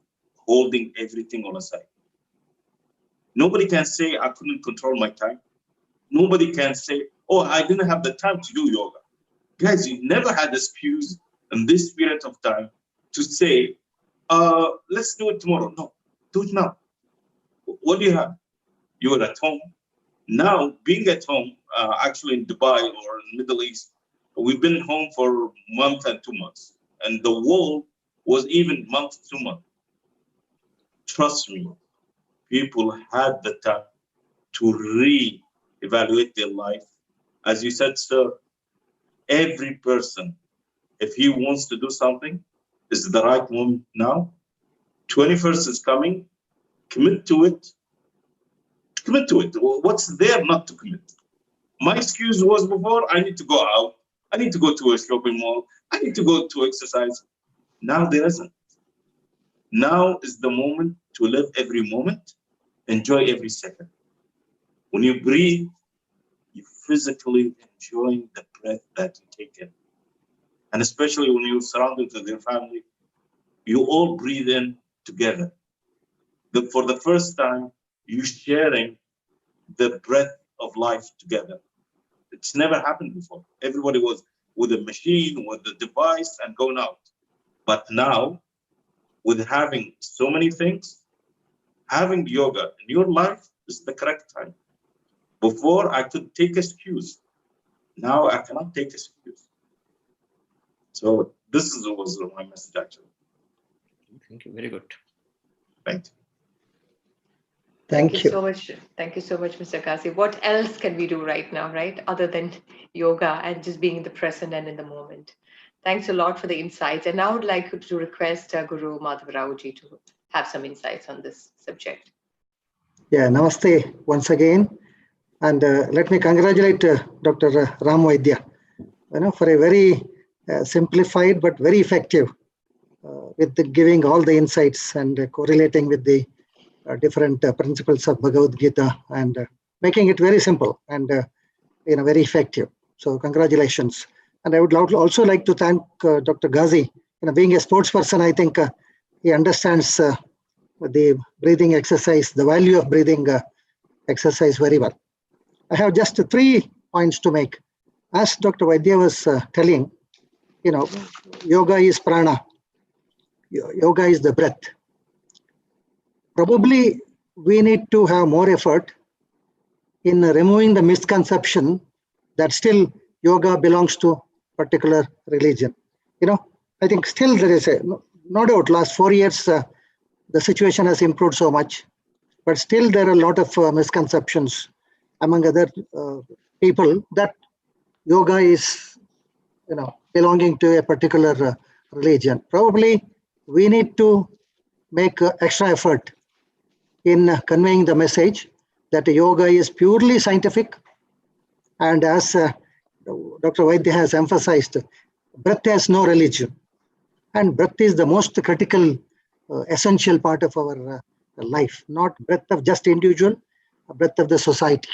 holding everything on a side. Nobody can say I couldn't control my time. Nobody can say, "Oh, I didn't have the time to do yoga." Guys, you never had excuse in this period of time to say, let's do it tomorrow. No, do it now. What do you have? You're at home. Now, being at home, actually in Dubai or in the Middle East, we've been home for a month and 2 months. And the world was even month to month. Trust me, people had the time to re-evaluate their life. As you said, sir, every person, if he wants to do something, this is the right moment now. 21st is coming. Commit to it. Commit to it. What's there not to commit? My excuse was before, I need to go out. I need to go to a shopping mall. I need to go to exercise. Now there isn't. Now is the moment to live every moment, enjoy every second. When you breathe, you physically enjoying the breath that you take in. And especially when you're surrounded with your family, you all breathe in together. For the first time, you sharing the breath of life together. It's never happened before. Everybody was with a machine, with a device, and going out. But now, with having so many things, having yoga in your life is the correct time. Before, I could take excuse. Now, I cannot take excuse. So this was my message, actually. Thank you. Very good. Thank you. Thank you so much. Thank you so much, Mr. Ghazi. What else can we do right now, right? Other than yoga and just being in the present and in the moment. Thanks a lot for the insights. And now I would like to request Guru Madhav Raoji to have some insights on this subject. Yeah, namaste once again. And let me congratulate Dr. Ram Vaidya, for a very simplified but very effective with giving all the insights and correlating with the different principles of Bhagavad Gita and making it very simple and very effective. So congratulations. And I would also like to thank Dr. Ghazi. Being a sports person, I think he understands the breathing exercise, the value of breathing exercise very well. I have just 3 points to make. As Dr. Vaidya was telling, yoga is prana. Yoga is the breath. Probably we need to have more effort in removing the misconception that still yoga belongs to particular religion. I think still there is no doubt last 4 years the situation has improved so much, but still there are a lot of misconceptions among other people that yoga is belonging to a particular religion. Probably we need to make extra effort in conveying the message that yoga is purely scientific, and as Dr. Vaidya has emphasized, breath has no religion, and breath is the most critical, essential part of our life, not breath of just individual, breath of the society.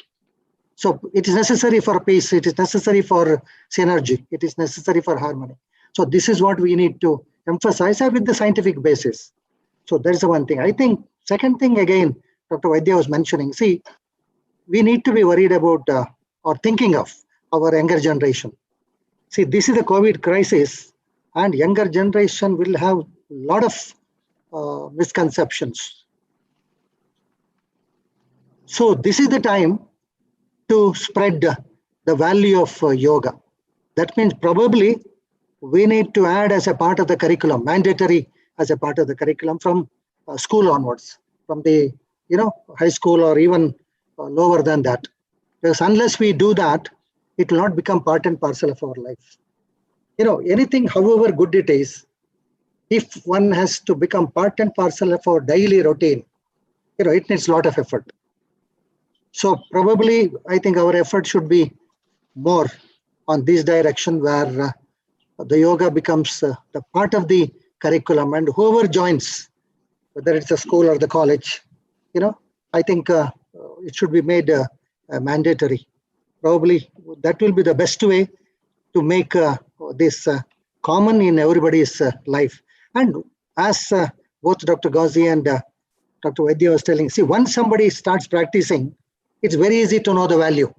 So it is necessary for peace, it is necessary for synergy, it is necessary for harmony. So this is what we need to emphasize with the scientific basis. So that is the one thing. I think second thing again, Dr. Vaidya was mentioning, see, we need to be worried about or thinking of our younger generation. See, this is the COVID crisis and younger generation will have a lot of misconceptions. So this is the time to spread the value of yoga. That means probably we need to add as a part of the curriculum, mandatory as a part of the curriculum from school onwards, from the high school or even lower than that. Because unless we do that, it will not become part and parcel of our life. Anything, however good it is, if one has to become part and parcel of our daily routine, it needs a lot of effort. So probably, I think our effort should be more on this direction where the yoga becomes the part of the curriculum, and whoever joins, whether it's a school or the college, I think it should be made mandatory. Probably that will be the best way to make this common in everybody's life. And as both Dr. Ghazi and Dr. Vaidya was telling, see, once somebody starts practicing, it's very easy to know the value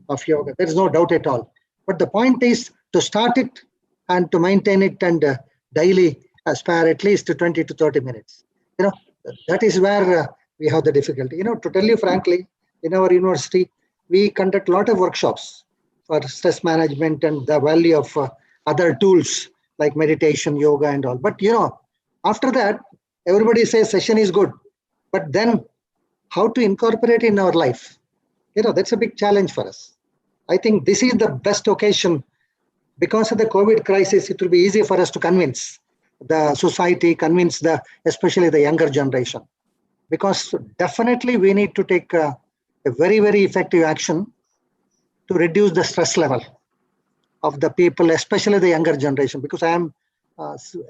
of yoga. There is no doubt at all. But the point is to start it and to maintain it and daily spare at least 20 to 30 minutes. That is where we have the difficulty. To tell you frankly, in our university, we conduct a lot of workshops for stress management and the value of other tools like meditation, yoga and all. But, after that, everybody says session is good. But then how to incorporate in our life? That's a big challenge for us. I think this is the best occasion. Because of the COVID crisis, it will be easy for us to convince the society, especially the younger generation. Because definitely we need to take a very, very effective action to reduce the stress level of the people, especially the younger generation. Because I am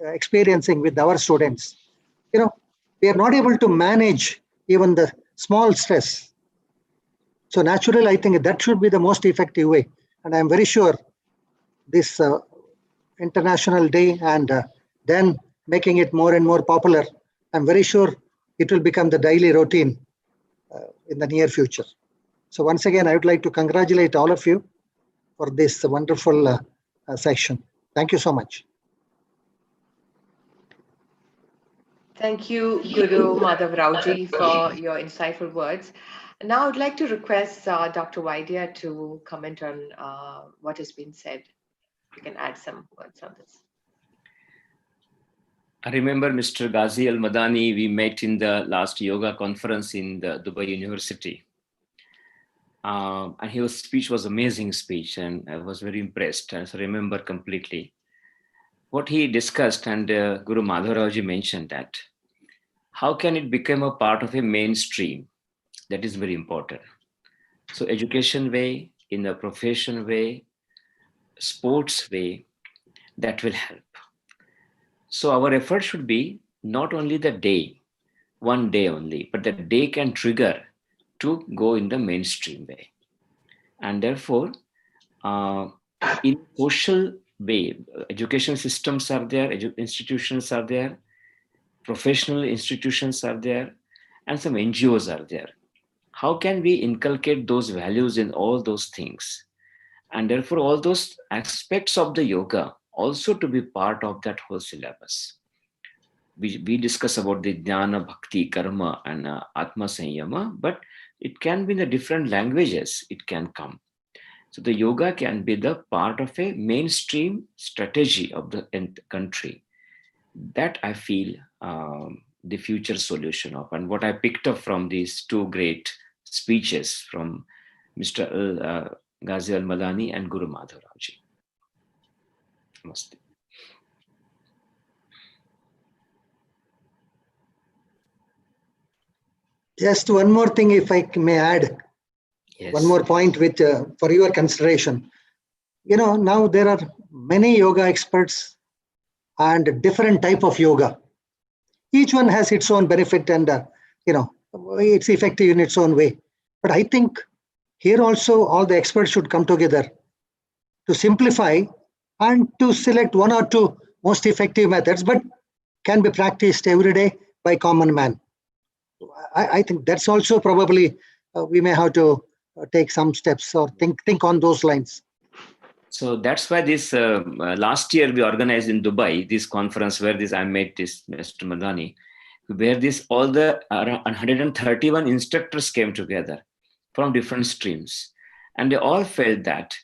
experiencing with our students, we are not able to manage even the small stress. So naturally, I think that should be the most effective way. And I'm very sure this International Day and then making it more and more popular, I'm very sure it will become the daily routine in the near future. So once again, I would like to congratulate all of you for this wonderful session. Thank you so much. Thank you, Guru Madhav Rauji, for your insightful words. Now I'd like to request Dr. Vaidya to comment on what has been said. You can add some words on this. I remember Mr. Ghazi Al Madani, we met in the last yoga conference in the Dubai University. And his speech was amazing speech, and I was very impressed. I remember completely what he discussed, and Guru Madhav Rauji mentioned that. How can it become a part of a mainstream? That is very important. So education way, in a profession way, sports way, that will help. So our effort should be not only the day, one day only, but the day can trigger to go in the mainstream way. And therefore, in social way, education systems are there, institutions are there, professional institutions are there, and some NGOs are there. How can we inculcate those values in all those things? And therefore, all those aspects of the yoga also to be part of that whole syllabus. We discuss about the Jnana, Bhakti, Karma, and Atma Sanyama, but it can be in the different languages, it can come. So the yoga can be the part of a mainstream strategy of the country. That I feel the future solution of, and what I picked up from these two great speeches from Mr. Ghazi Al Madani and Guru Madhav Rauji. Namaste. Just one more thing, if I may add. Yes. One more point which for your consideration. Now there are many yoga experts and different type of yoga. Each one has its own benefit and, it's effective in its own way. But I think here also all the experts should come together to simplify and to select one or two most effective methods, but can be practiced every day by common man. I think that's also probably we may have to take some steps or think on those lines. So that's why this last year we organized in Dubai this conference where I met this Mr. Madani, where all the 131 instructors came together from different streams, and they all felt that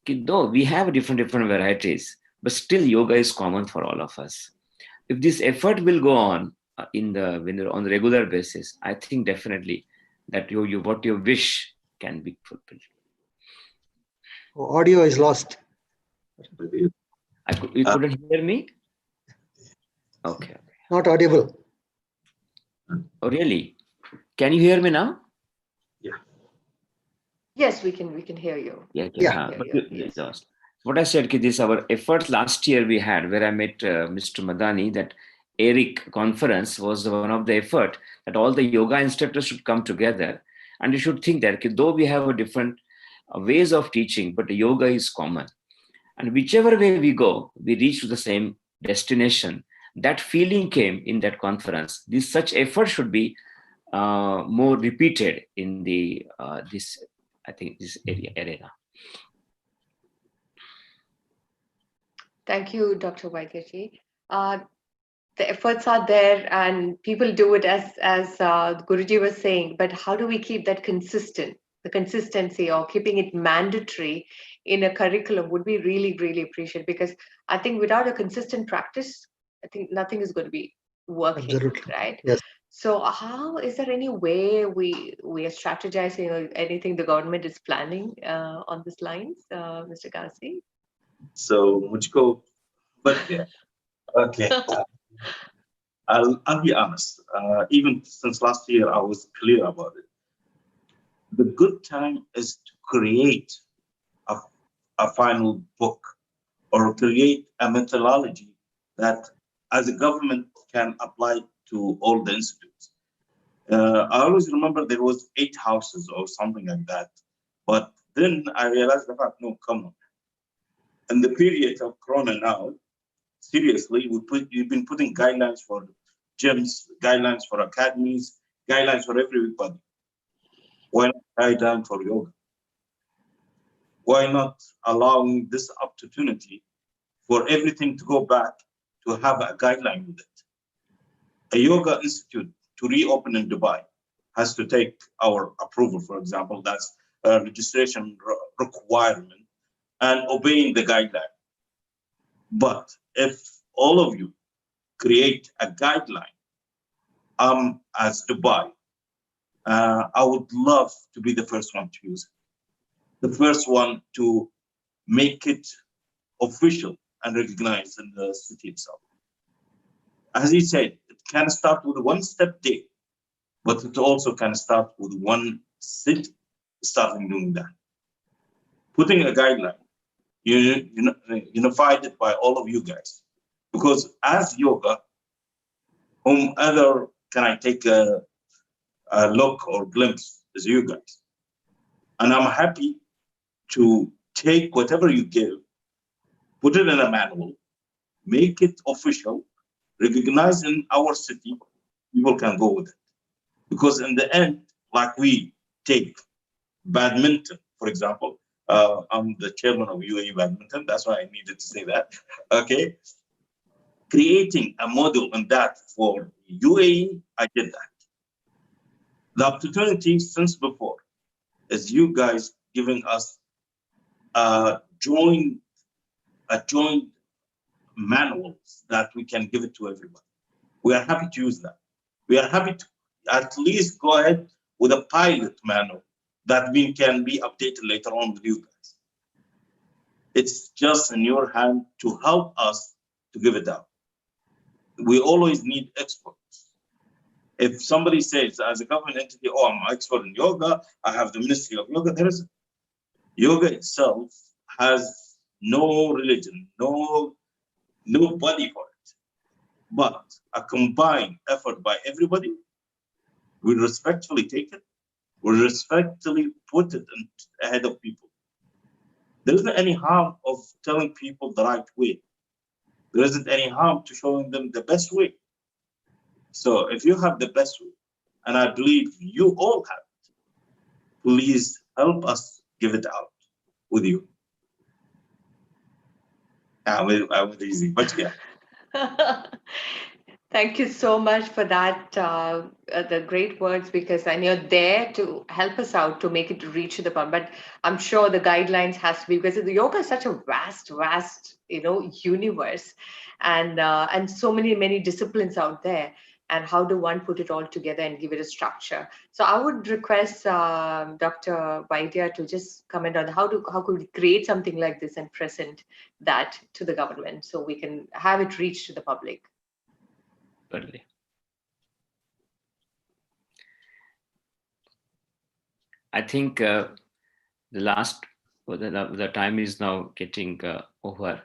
though we have different varieties, but still yoga is common for all of us. If this effort will go on on a regular basis, I think definitely that what you wish can be fulfilled. Audio is lost. You couldn't hear me? Okay. Not audible. Oh, really? Can you hear me now? Yes, we can hear you. Yeah. But what I said, this our effort last year we had, where I met Mr. Madani, that ERIC conference was one of the effort that all the yoga instructors should come together. And you should think that though we have a different ways of teaching, but yoga is common. And whichever way we go, we reach to the same destination. That feeling came in that conference. Such effort should be more repeated in this arena. Thank you, Dr. Vaidyaji. The efforts are there and people do it as Guruji was saying, but how do we keep that consistent? The consistency or keeping it mandatory in a curriculum would be really, really appreciated, because I think without a consistent practice, I think nothing is going to be working. Absolutely. Right? Yes. So how is there any way we are strategizing, or anything the government is planning on these lines, Mr. Ghazi? So mujhko, but yeah, okay. I'll be honest. Even since last year, I was clear about it. The good time is to create a final book or create a methodology that, as a government, can apply to all the institutes. I always remember there was 8 houses or something like that, but then I realized the fact, no, come on. In the period of Corona now, seriously, we've been putting guidelines for gyms, guidelines for academies, guidelines for everybody. Why not guideline for yoga? Why not allowing this opportunity for everything to go back to have a guideline with it? A yoga institute to reopen in Dubai has to take our approval, for example. That's a registration requirement and obeying the guideline. But if all of you create a guideline, as Dubai, I would love to be the first one to use it. The first one to make it official and recognized in the city itself. As he said, it can start with one step day, but it also can start with one city starting doing that. Putting a guideline, unified it by all of you guys. Because as yoga, whom other can I take a look or glimpse as you guys? And I'm happy to take whatever you give, put it in a manual, make it official, recognize in our city, people can go with it. Because in the end, like we take badminton, for example, I'm the chairman of UAE Badminton, that's why I needed to say that, okay? Creating a model in that for UAE, I did that. The opportunity since before is you guys giving us a joint manuals that we can give it to everybody. We are happy to use that. We are happy to at least go ahead with a pilot manual that can be updated later on with you guys. It's just in your hand to help us to give it out. We always need experts. If somebody says, as a government entity, oh, I'm an expert in yoga, I have the Ministry of Yoga, there isn't. Yoga itself has no religion, no body for it. But a combined effort by everybody, we respectfully take it, we respectfully put it ahead of people. There isn't any harm of telling people the right way. There isn't any harm to showing them the best way. So if you have the best way, and I believe you all have it, please help us give it out with you. I was easy, but yeah. Thank you so much for that, the great words, because I know you're there to help us out to make it reach to the public. But I'm sure the guidelines has to be, because the yoga is such a vast, universe, and so many disciplines out there. And how do one put it all together and give it a structure? So I would request Dr. Vaidya to just comment on how could we create something like this and present that to the government so we can have it reach to the public. Certainly. I think the time is now getting over.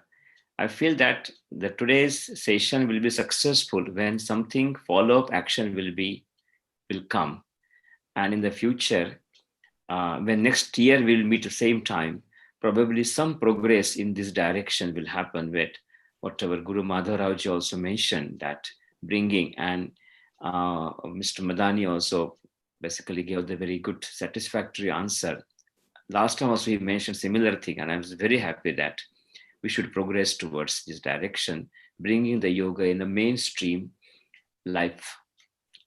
I feel that today's session will be successful when something follow-up action will come, and in the future, when next year we'll meet the same time, probably some progress in this direction will happen with whatever Guru Madhav Rao ji also mentioned, that bringing, and Mr. Madani also basically gave the very good satisfactory answer. Last time also he mentioned similar thing, and I was very happy that we should progress towards this direction, bringing the yoga in the mainstream life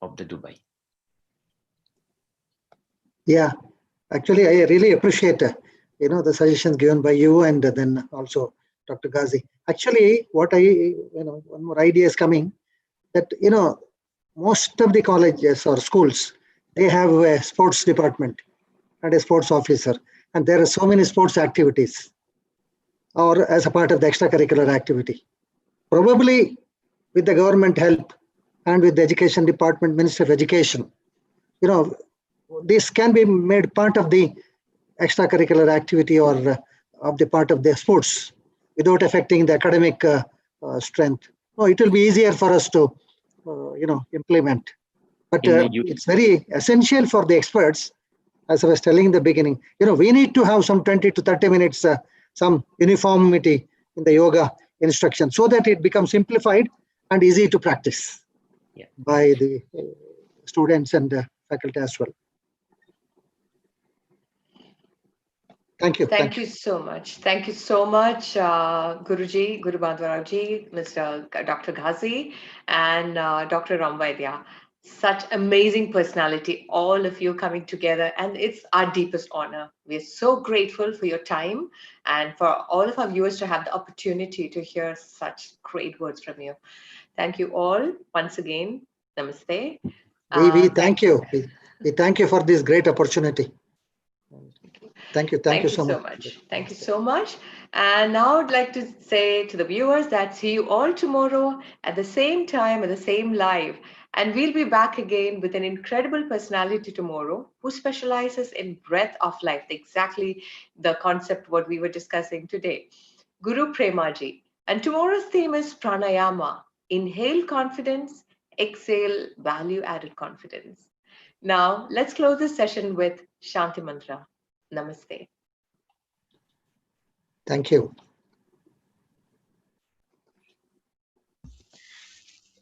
of the Dubai. Yeah, actually, I really appreciate the suggestions given by you and then also Dr. Ghazi. Actually, one more idea is coming, that most of the colleges or schools, they have a sports department and a sports officer, and there are so many sports activities, or as a part of the extracurricular activity. Probably with the government help and with the education department, Ministry of Education, this can be made part of the extracurricular activity or of the part of the sports without affecting the academic strength. No, it will be easier for us to, implement. But it's very essential for the experts, as I was telling in the beginning. We need to have some 20 to 30 minutes, some uniformity in the yoga instruction, so that it becomes simplified and easy to practice by the students and faculty as well. Thank you. Thank you so much. Thank you so much, Guruji, Guru Madhav Rao ji, Mr. Dr. Ghazi, and Dr. Ram Vaidya. Such amazing personality, all of you coming together, and it's our deepest honor. We're so grateful for your time and for all of our viewers to have the opportunity to hear such great words from you. Thank you all once again. Namaste. We thank you. We thank you for this great opportunity. Thank you. Thank you so much. Thank you so much. And now I'd like to say to the viewers that see you all tomorrow at the same time, at the same live. And we'll be back again with an incredible personality tomorrow who specializes in breath of life, exactly the concept what we were discussing today, Guru Premaji. And tomorrow's theme is pranayama. Inhale confidence, exhale value-added confidence. Now, let's close this session with Shanti Mantra. Namaste. Thank you.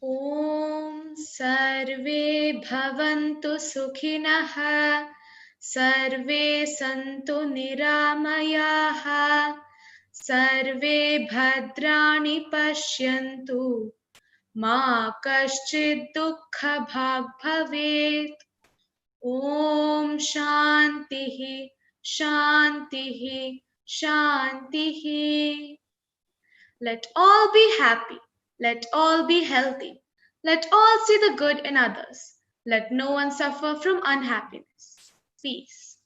Om Sarve Bhavantu Sukhinah Sarve Santu Niramayaha Sarve Bhadrani Pashyantu Ma Kaschid Dukkha Bhag Bhavet. Om Shantihi Shantihi Shantihi. Let all be happy. Let all be healthy. Let all see the good in others. Let no one suffer from unhappiness. Peace.